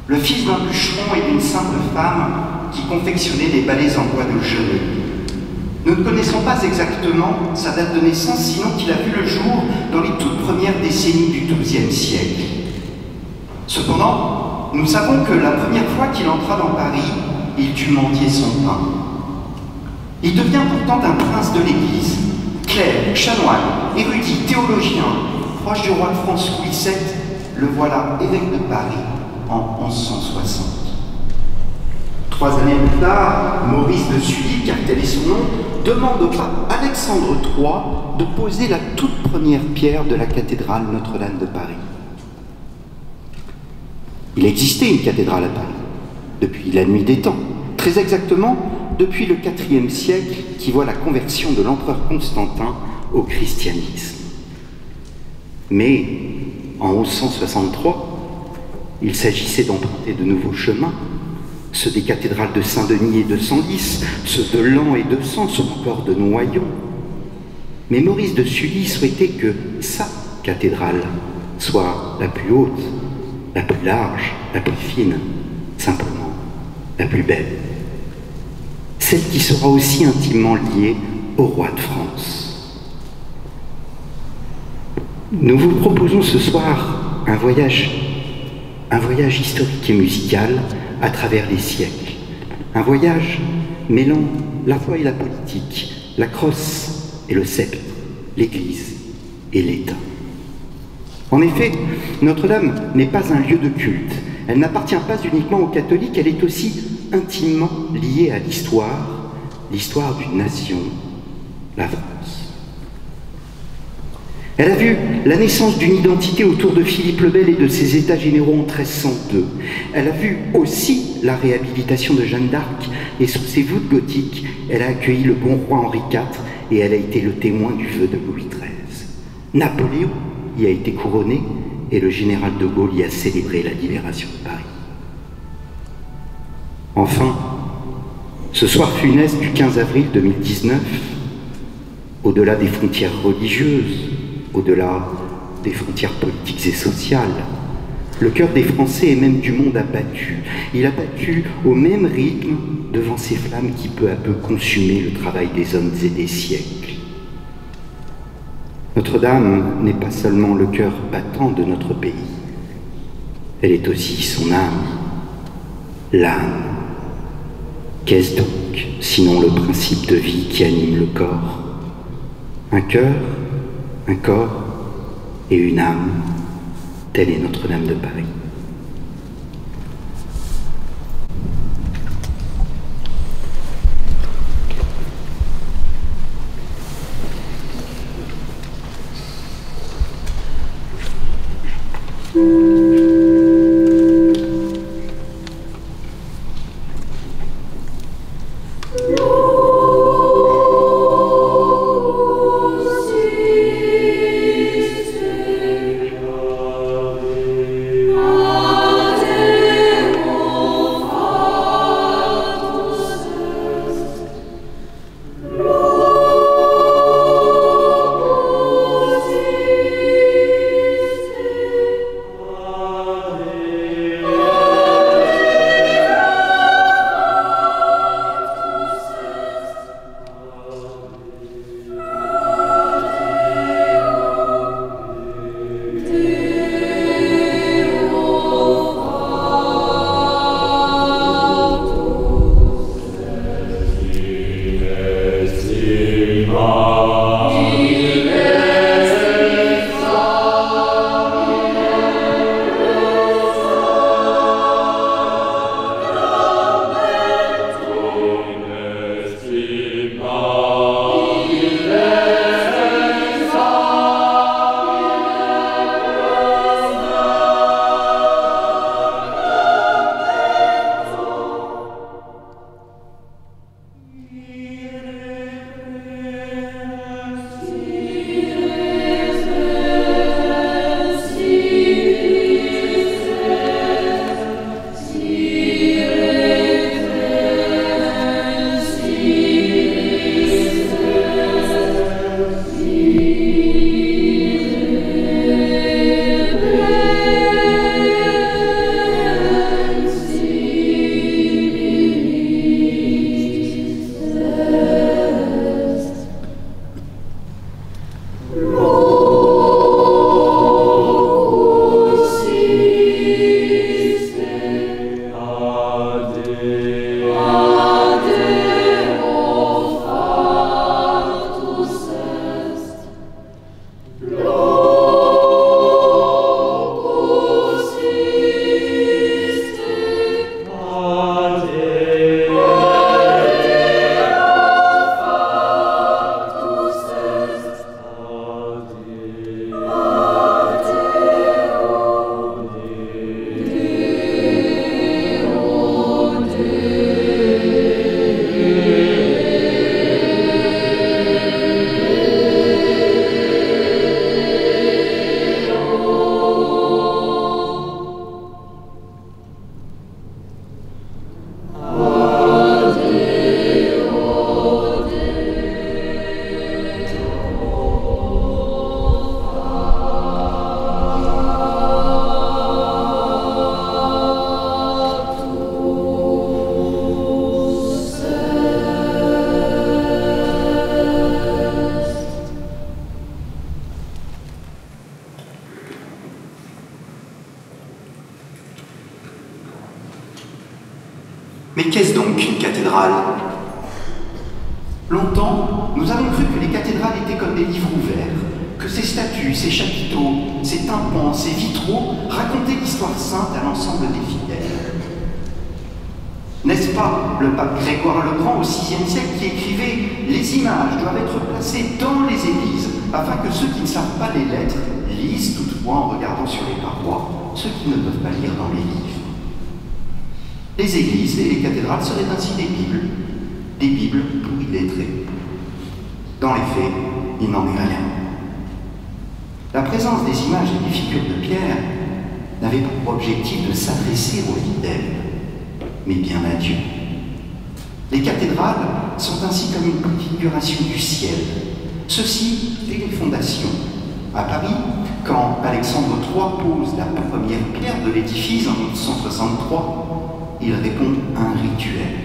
le fils d'un bûcheron et d'une simple femme qui confectionnait des balais en bois de genêt. Nous ne connaissons pas exactement sa date de naissance, sinon qu'il a vu le jour dans les toutes premières décennies du XIIe siècle. Cependant, nous savons que la première fois qu'il entra dans Paris, il dut mendier son pain. Il devient pourtant un prince de l'Église, clerc, chanoine, érudit, théologien, proche du roi de France Louis VII, le voilà évêque de Paris en 1160. 3 années plus tard, Maurice de Sully, car tel est son nom, demande au pape Alexandre III de poser la toute première pierre de la cathédrale Notre-Dame de Paris. Il existait une cathédrale à Paris, depuis la nuit des temps, très exactement depuis le IVe siècle qui voit la conversion de l'empereur Constantin au christianisme. Mais en 1163, il s'agissait d'emprunter de nouveaux chemins, ceux des cathédrales de Saint-Denis et de Senlis, ceux de Laon et de Sens ou encore de Noyon. Mais Maurice de Sully souhaitait que sa cathédrale soit la plus haute, la plus large, la plus fine, simplement la plus belle. Celle qui sera aussi intimement liée au roi de France. Nous vous proposons ce soir un voyage historique et musical à travers les siècles. Un voyage mêlant la foi et la politique, la crosse et le sceptre, l'Église et l'État. En effet, Notre-Dame n'est pas un lieu de culte. Elle n'appartient pas uniquement aux catholiques, elle est aussi intimement liée à l'histoire d'une nation, la France. Elle a vu la naissance d'une identité autour de Philippe le Bel et de ses états généraux en 1302. Elle a vu aussi la réhabilitation de Jeanne d'Arc et sous ses voûtes gothiques, elle a accueilli le bon roi Henri IV et elle a été le témoin du feu de Louis XIII. Napoléon y a été couronné et le général de Gaulle y a célébré la libération de Paris. Enfin, ce soir funeste du 15 avril 2019, au-delà des frontières religieuses, au-delà des frontières politiques et sociales, le cœur des Français et même du monde a battu. Il a battu au même rythme devant ces flammes qui peu à peu consumaient le travail des hommes et des siècles. Notre-Dame n'est pas seulement le cœur battant de notre pays, elle est aussi son âme, l'âme. Qu'est-ce donc, sinon le principe de vie qui anime le corps? Un cœur, un corps et une âme, telle est Notre-Dame de Paris. Oh Mais qu'est-ce donc une cathédrale? Longtemps, nous avons cru que les cathédrales étaient comme des livres ouverts, que ces statues, ces chapiteaux, ces tympans, ces vitraux racontaient l'histoire sainte à l'ensemble des fidèles. N'est-ce pas le pape Grégoire le Grand au VIe siècle qui écrivait « Les images doivent être placées dans les églises afin que ceux qui ne savent pas les lettres lisent toutefois en regardant sur les parois ceux qui ne peuvent pas lire dans les livres ». Les églises et les cathédrales seraient ainsi des Bibles pour illettrés. Dans les faits, il n'en est rien. La présence des images et des figures de Pierre n'avait pas pour objectif de s'adresser aux fidèles, mais bien à Dieu. Les cathédrales sont ainsi comme une préfiguration du ciel. Ceci dès les fondations. À Paris, quand Alexandre III pose la première pierre de l'édifice en 1163, il répond à un rituel.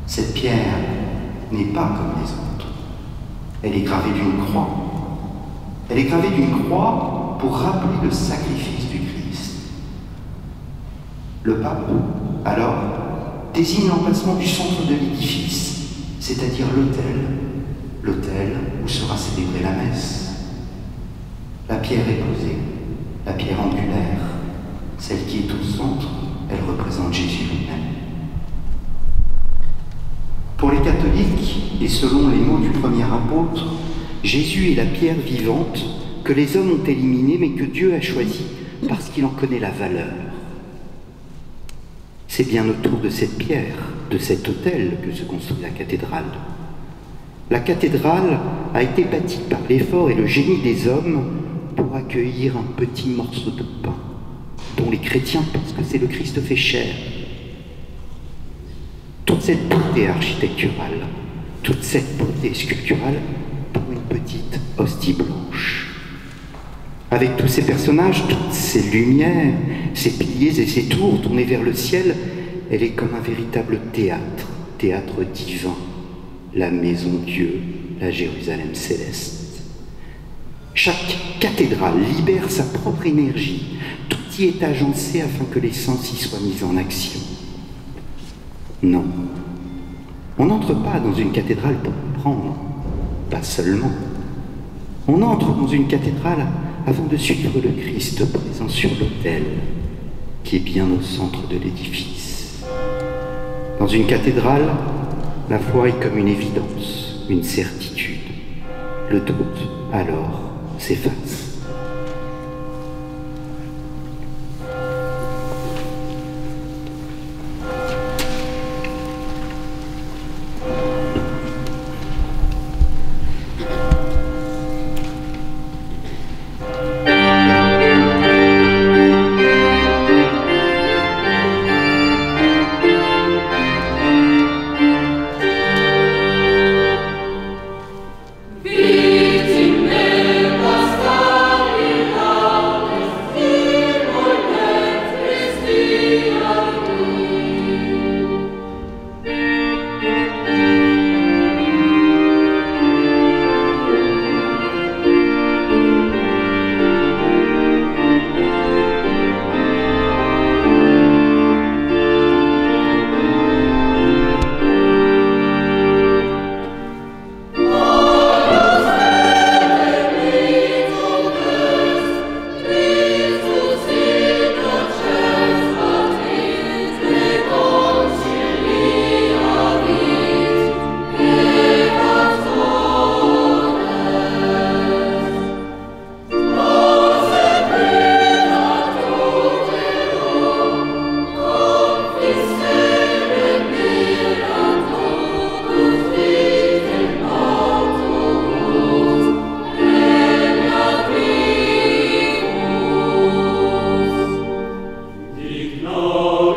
Cette pierre n'est pas comme les autres. Elle est gravée d'une croix. Elle est gravée d'une croix pour rappeler le sacrifice du Christ. Le pape, alors, désigne l'emplacement du centre de l'édifice, c'est-à-dire l'autel où sera célébrée la messe. La pierre est posée, la pierre angulaire, celle qui est au centre, elle représente Jésus lui-même. Pour les catholiques, et selon les mots du premier apôtre, Jésus est la pierre vivante que les hommes ont éliminée mais que Dieu a choisie parce qu'il en connaît la valeur. C'est bien autour de cette pierre, de cet autel que se construit la cathédrale. La cathédrale a été bâtie par l'effort et le génie des hommes pour accueillir un petit morceau de pain dont les chrétiens pensent que c'est le Christ fait chair. Toute cette beauté architecturale, toute cette beauté sculpturale pour une petite hostie blanche. Avec tous ces personnages, toutes ces lumières, ces piliers et ces tours tournés vers le ciel, elle est comme un véritable théâtre divin, la maison Dieu, la Jérusalem céleste. Chaque cathédrale libère sa propre énergie, tout y est agencé afin que les sens y soient mis en action. Non, on n'entre pas dans une cathédrale pour comprendre, pas seulement. On entre dans une cathédrale avant de suivre le Christ présent sur l'autel, qui est bien au centre de l'édifice. Dans une cathédrale, la foi est comme une évidence, une certitude. Le doute, alors, s'efface.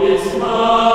Is my